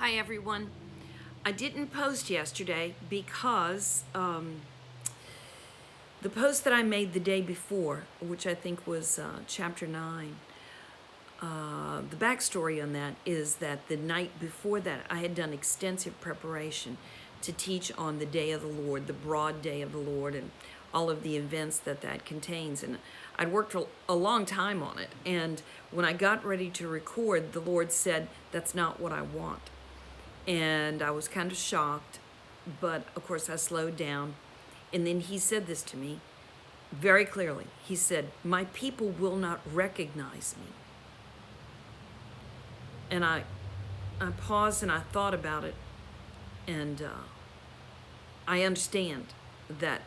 Hi everyone. I didn't post yesterday because the post that I made the day before, which I think was chapter 9, the backstory on that is that the night before that I had done extensive preparation to teach on the day of the Lord, the broad day of the Lord, and all of the events that that contains. And I'd worked a long time on it. And when I got ready to record, the Lord said, "That's not what I want." And I was kind of shocked, but of course I slowed down. And then he said this to me very clearly. He said, "My people will not recognize me." And I paused and I thought about it, and I understand that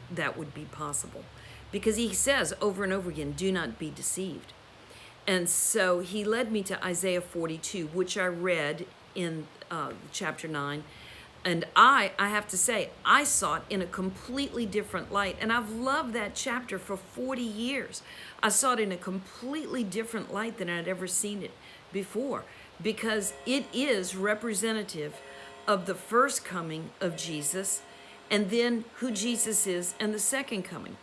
that would be possible, because he says over and over again, "Do not be deceived." And so he led me to Isaiah 42, which I read in chapter 9. And I have to say, I saw it in a completely different light. And I've loved that chapter for 40 years. I saw it in a completely different light than I'd ever seen it before, because it is representative of the first coming of Jesus, and then who Jesus is, and the second coming.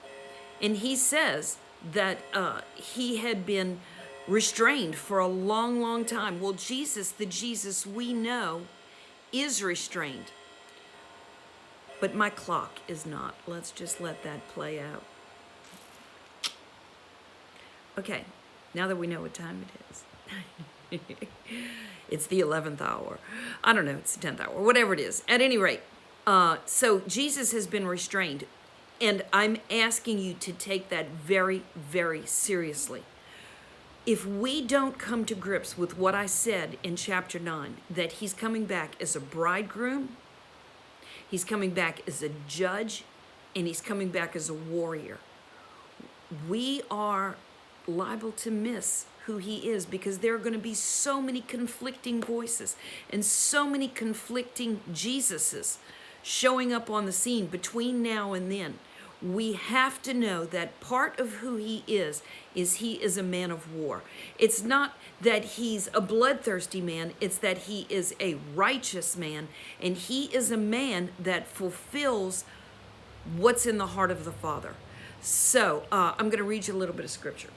And he says that he had been restrained for a long, long time. Well, Jesus, the Jesus we know, is restrained. But my clock is not. Let's just let that play out. Okay, now that we know what time it is. It's the 11th hour. I don't know, it's the 10th hour, whatever it is. At any rate, so Jesus has been restrained. And I'm asking you to take that very, very seriously. If we don't come to grips with what I said in chapter 9, that he's coming back as a bridegroom, he's coming back as a judge, and he's coming back as a warrior, we are liable to miss who he is, because there are going to be so many conflicting voices and so many conflicting Jesuses showing up on the scene between now and then. We have to know that part of who he is he is a man of war. It's not that he's a bloodthirsty man, it's that he is a righteous man, and he is a man that fulfills what's in the heart of the Father. So I'm going to read you a little bit of scripture.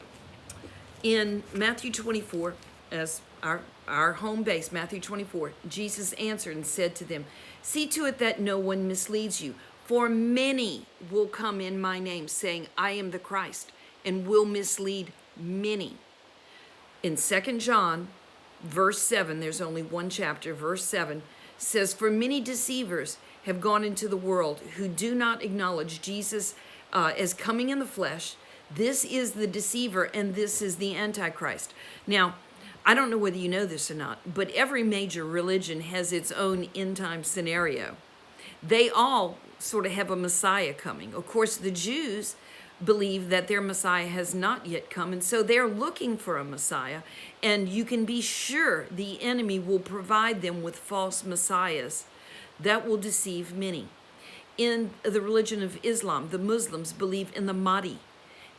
In Matthew 24, as our home base, Matthew 24, Jesus answered and said to them, "See to it that no one misleads you. For many will come in my name, saying, 'I am the Christ,' and will mislead many." In 2 John, verse 7, there's only one chapter, verse 7, says, "For many deceivers have gone into the world who do not acknowledge Jesus as coming in the flesh. This is the deceiver, and this is the Antichrist." Now, I don't know whether you know this or not, but every major religion has its own end-time scenario. They all sort of have a Messiah coming. Of course, the Jews believe that their Messiah has not yet come, and so they're looking for a Messiah, and you can be sure the enemy will provide them with false messiahs that will deceive many. In the religion of Islam, the Muslims believe in the Mahdi,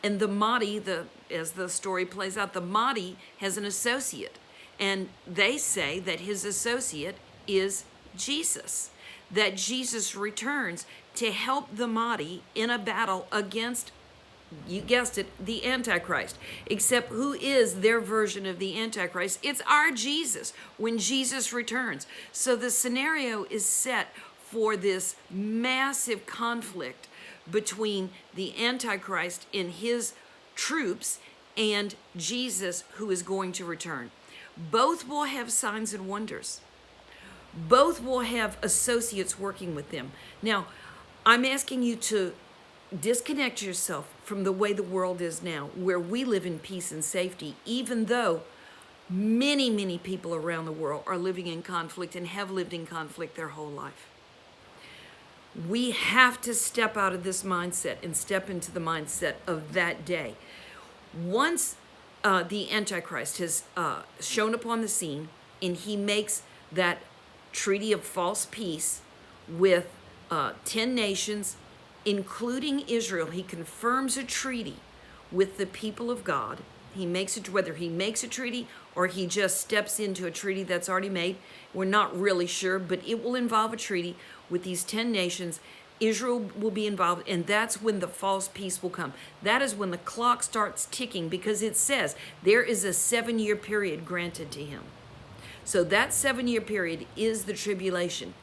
and the Mahdi, as the story plays out, the Mahdi has an associate, and they say that his associate is Jesus, that Jesus returns to help the Mahdi in a battle against, you guessed it, the Antichrist. Except who is their version of the Antichrist? It's our Jesus when Jesus returns. So the scenario is set for this massive conflict between the Antichrist and his troops and Jesus, who is going to return. Both will have signs and wonders. Both will have associates working with them. Now, I'm asking you to disconnect yourself from the way the world is now, where we live in peace and safety, even though many, many people around the world are living in conflict and have lived in conflict their whole life. We have to step out of this mindset and step into the mindset of that day. Once the Antichrist has shown up on the scene, and he makes that treaty of false peace with 10 nations, including Israel, he confirms a treaty with the people of God. He makes it, whether he makes a treaty or he just steps into a treaty that's already made. We're not really sure, but it will involve a treaty with these 10 nations. Israel will be involved, and that's when the false peace will come. That is when the clock starts ticking, because it says there is a 7-year period granted to him. So that 7-year period is the tribulation.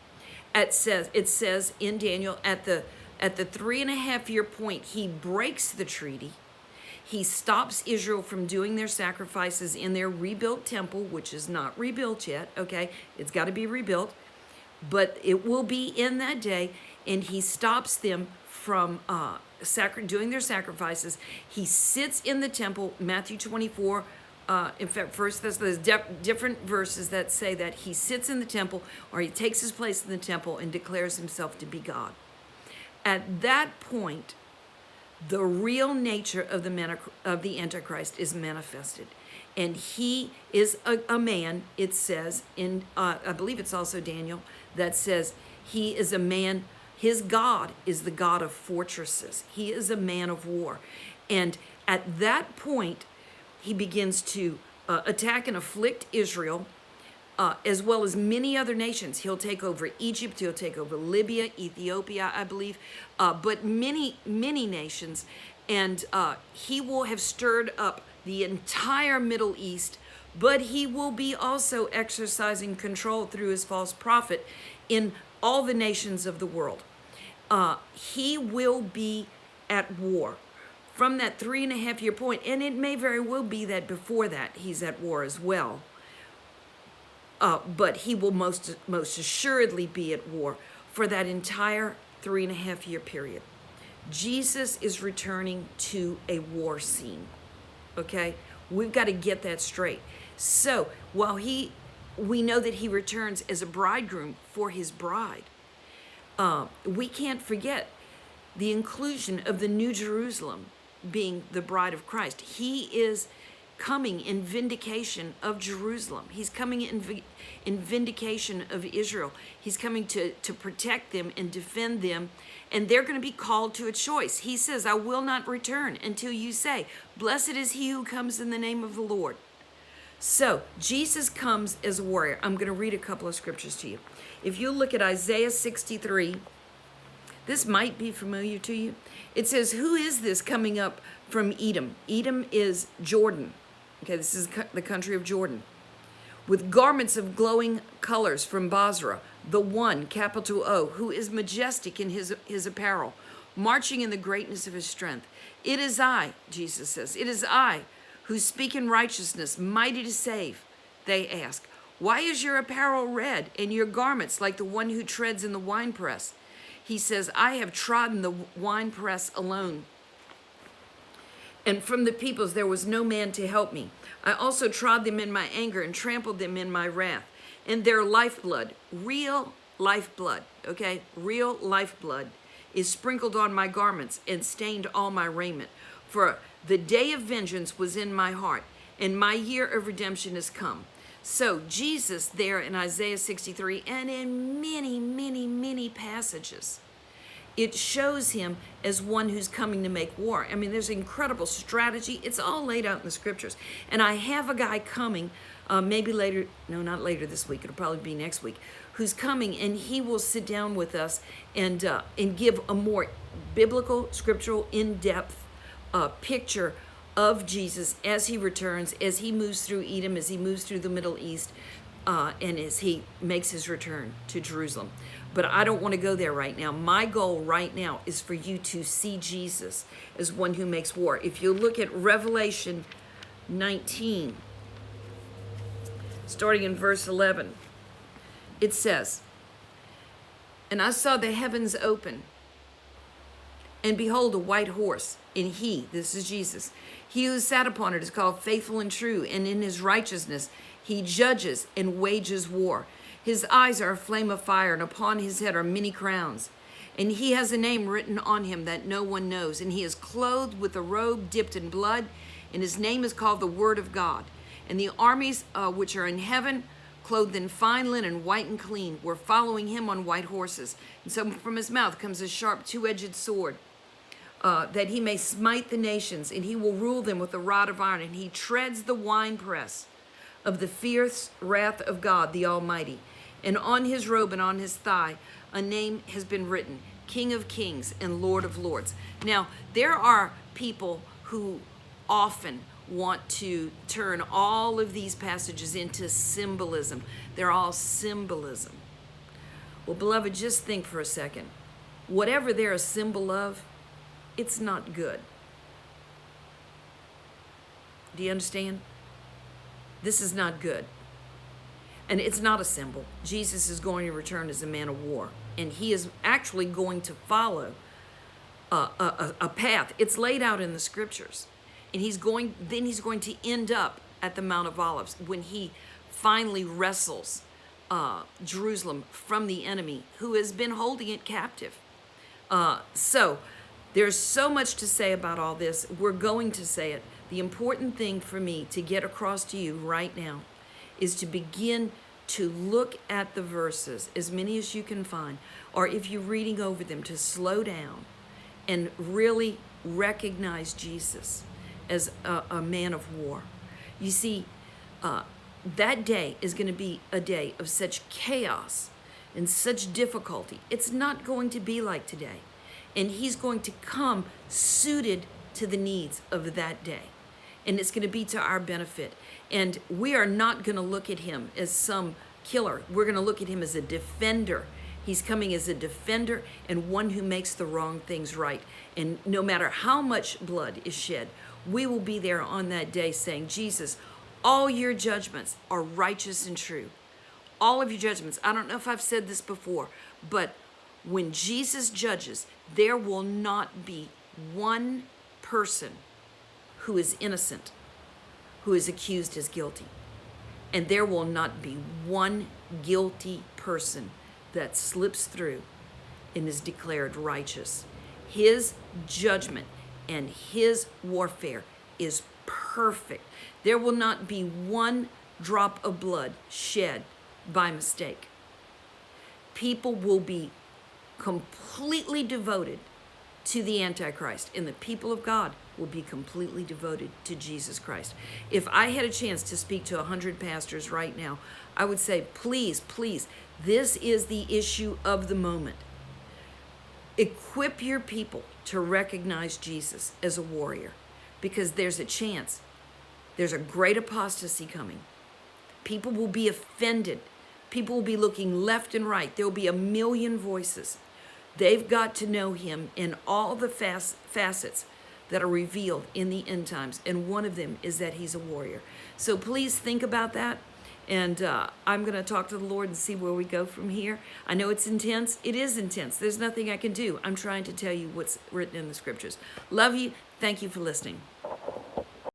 It says in Daniel, at the 3.5-year point, he breaks the treaty. He stops Israel from doing their sacrifices in their rebuilt temple, which is not rebuilt yet, okay? It's got to be rebuilt, but it will be in that day, and he stops them from doing their sacrifices. He sits in the temple, Matthew 24. In fact, first, there's different verses that say that he sits in the temple, or he takes his place in the temple and declares himself to be God. At that point, the real nature of the Antichrist is manifested. And he is a man, it says, in I believe it's also Daniel, that says he is a man, his God is the God of fortresses. He is a man of war. And at that point, he begins to attack and afflict Israel, as well as many other nations. He'll take over Egypt, he'll take over Libya, Ethiopia, I believe, but many, many nations. And he will have stirred up the entire Middle East, but he will be also exercising control through his false prophet in all the nations of the world. He will be at war from that 3.5-year point, and it may very well be that before that he's at war as well. But he will most assuredly be at war for that entire 3.5-year period. Jesus is returning to a war scene. Okay? We've got to get that straight. So while we know that he returns as a bridegroom for his bride, we can't forget the inclusion of the New Jerusalem being the bride of Christ. He is coming in vindication of Jerusalem. He's coming in vindication of Israel. He's coming to protect them and defend them, and they're going to be called to a choice. He says, I will not return until you say, blessed is he who comes in the name of the Lord. So Jesus comes as a warrior. I'm going to read a couple of scriptures to you. If you look at Isaiah 63, this might be familiar to you. It says, who is this coming up from Edom? Edom is Jordan. Okay, this is the country of Jordan. With garments of glowing colors from Basra, the one, capital O, who is majestic in his apparel, marching in the greatness of his strength. It is I, Jesus says, it is I who speak in righteousness, mighty to save. They ask, why is your apparel red and your garments like the one who treads in the winepress? He says, I have trodden the winepress alone. And from the peoples there was no man to help me. I also trod them in my anger and trampled them in my wrath. And their lifeblood, real lifeblood, okay, real lifeblood, is sprinkled on my garments and stained all my raiment. For the day of vengeance was in my heart, and my year of redemption is come. So Jesus there in Isaiah 63 and in many, many, many passages, it shows him as one who's coming to make war. I mean, there's incredible strategy. It's all laid out in the scriptures. And I have a guy coming, maybe later, no, not later this week, it'll probably be next week, who's coming, and he will sit down with us and give a more biblical, scriptural, in-depth picture of Jesus as he returns, as he moves through Edom, as he moves through the Middle East, and as he makes his return to Jerusalem. But I don't want to go there right now. My goal right now is for you to see Jesus as one who makes war. If you look at Revelation 19, starting in verse 11, it says, and I saw the heavens open, and behold, a white horse, and he, this is Jesus, he who sat upon it is called Faithful and True, and in his righteousness he judges and wages war. His eyes are a flame of fire, and upon his head are many crowns. And he has a name written on him that no one knows. And he is clothed with a robe dipped in blood, and his name is called the Word of God. And the armies which are in heaven, clothed in fine linen, white and clean, were following him on white horses. And so from his mouth comes a sharp two-edged sword, that he may smite the nations, and he will rule them with a rod of iron, and he treads the winepress of the fierce wrath of God the Almighty. And on his robe and on his thigh, a name has been written, King of Kings and Lord of Lords. Now, there are people who often want to turn all of these passages into symbolism. They're all symbolism. Well, beloved, just think for a second. Whatever they're a symbol of, it's not good. Do you understand? This is not good. And it's not a symbol. Jesus is going to return as a man of war. And he is actually going to follow a path. It's laid out in the scriptures. And he's going to end up at the Mount of Olives when he finally wrestles Jerusalem from the enemy who has been holding it captive. So there's so much to say about all this. We're going to say it. The important thing for me to get across to you right now is to begin to look at the verses, as many as you can find, or if you're reading over them, to slow down and really recognize Jesus as a man of war. You see, that day is going to be a day of such chaos and such difficulty. It's not going to be like today. And he's going to come suited to the needs of that day. And it's going to be to our benefit. And we are not going to look at him as some killer. We're going to look at him as a defender. He's coming as a defender and one who makes the wrong things right. And no matter how much blood is shed, we will be there on that day saying, Jesus, all your judgments are righteous and true. All of your judgments. I don't know if I've said this before, but when Jesus judges, there will not be one person who is innocent, who is accused as guilty. And there will not be one guilty person that slips through and is declared righteous. His judgment and his warfare is perfect. There will not be one drop of blood shed by mistake. People will be completely devoted to the Antichrist, and the people of God will be completely devoted to Jesus Christ. If I had a chance to speak to 100 pastors right now, I would say, please, please, this is the issue of the moment. Equip your people to recognize Jesus as a warrior, because there's a chance. There's a great apostasy coming. People will be offended. People will be looking left and right. There will be a million voices. They've got to know him in all the facets that are revealed in the end times. And one of them is that he's a warrior. So please think about that. And I'm going to talk to the Lord and see where we go from here. I know it's intense. It is intense. There's nothing I can do. I'm trying to tell you what's written in the scriptures. Love you. Thank you for listening.